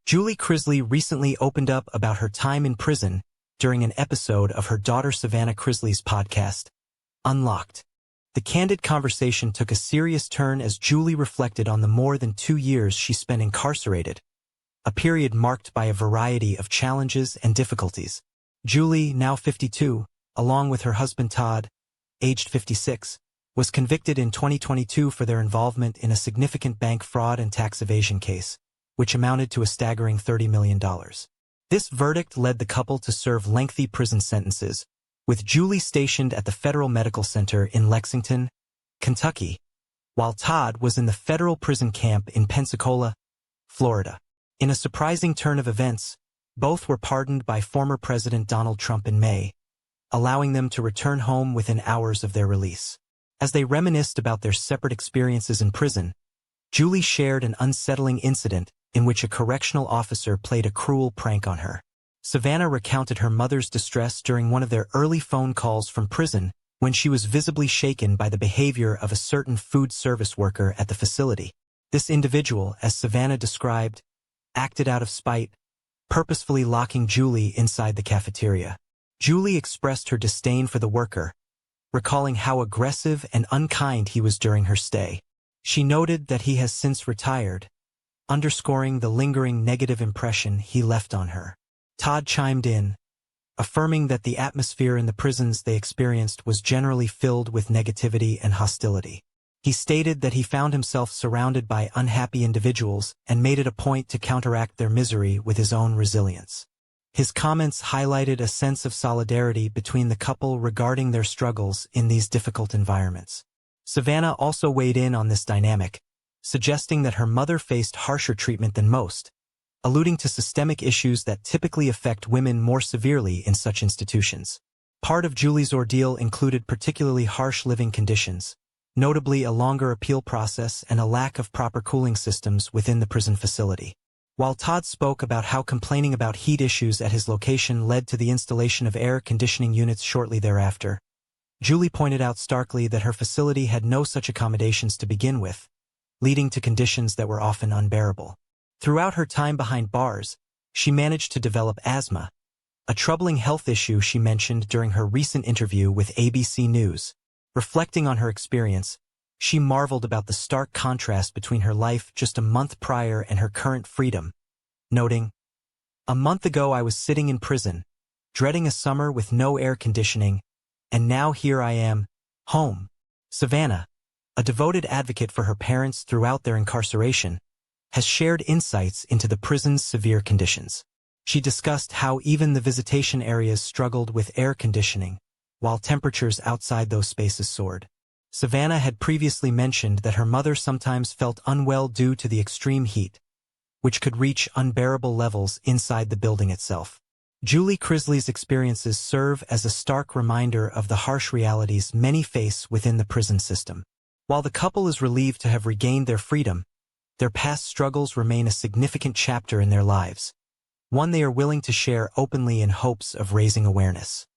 Julie Chrisley recently opened up about her time in prison during an episode of her daughter Savannah Chrisley's podcast, Unlocked. The candid conversation took a serious turn as Julie reflected on the more than 2 years she spent incarcerated, a period marked by a variety of challenges and difficulties. Julie, now 52, along with her husband Todd, aged 56, was convicted in 2022 for their involvement in a significant bank fraud and tax evasion case, which amounted to a staggering $30 million. This verdict led the couple to serve lengthy prison sentences, with Julie stationed at the Federal Medical Center in Lexington, Kentucky, while Todd was in the federal prison camp in Pensacola, Florida. In a surprising turn of events, both were pardoned by former President Donald Trump in May, allowing them to return home within hours of their release. As they reminisced about their separate experiences in prison, Julie shared an unsettling incident in which a correctional officer played a cruel prank on her. Savannah recounted her mother's distress during one of their early phone calls from prison when she was visibly shaken by the behavior of a certain food service worker at the facility. This individual, as Savannah described, acted out of spite, purposefully locking Julie inside the cafeteria. Julie expressed her disdain for the worker, recalling how aggressive and unkind he was during her stay. She noted that he has since retired, underscoring the lingering negative impression he left on her. Todd chimed in, affirming that the atmosphere in the prisons they experienced was generally filled with negativity and hostility. He stated that he found himself surrounded by unhappy individuals and made it a point to counteract their misery with his own resilience. His comments highlighted a sense of solidarity between the couple regarding their struggles in these difficult environments. Savannah also weighed in on this dynamic, suggesting that her mother faced harsher treatment than most, alluding to systemic issues that typically affect women more severely in such institutions. Part of Julie's ordeal included particularly harsh living conditions, notably a longer appeal process and a lack of proper cooling systems within the prison facility. While Todd spoke about how complaining about heat issues at his location led to the installation of air conditioning units shortly thereafter, Julie pointed out starkly that her facility had no such accommodations to begin with, leading to conditions that were often unbearable. Throughout her time behind bars, she managed to develop asthma, a troubling health issue she mentioned during her recent interview with ABC News. Reflecting on her experience, she marveled about the stark contrast between her life just a month prior and her current freedom, noting, "A month ago I was sitting in prison, dreading a summer with no air conditioning, and now here I am, home." Savannah, a devoted advocate for her parents throughout their incarceration, has shared insights into the prison's severe conditions. She discussed how even the visitation areas struggled with air conditioning, while temperatures outside those spaces soared. Savannah had previously mentioned that her mother sometimes felt unwell due to the extreme heat, which could reach unbearable levels inside the building itself. Julie Chrisley's experiences serve as a stark reminder of the harsh realities many face within the prison system. While the couple is relieved to have regained their freedom, their past struggles remain a significant chapter in their lives, one they are willing to share openly in hopes of raising awareness.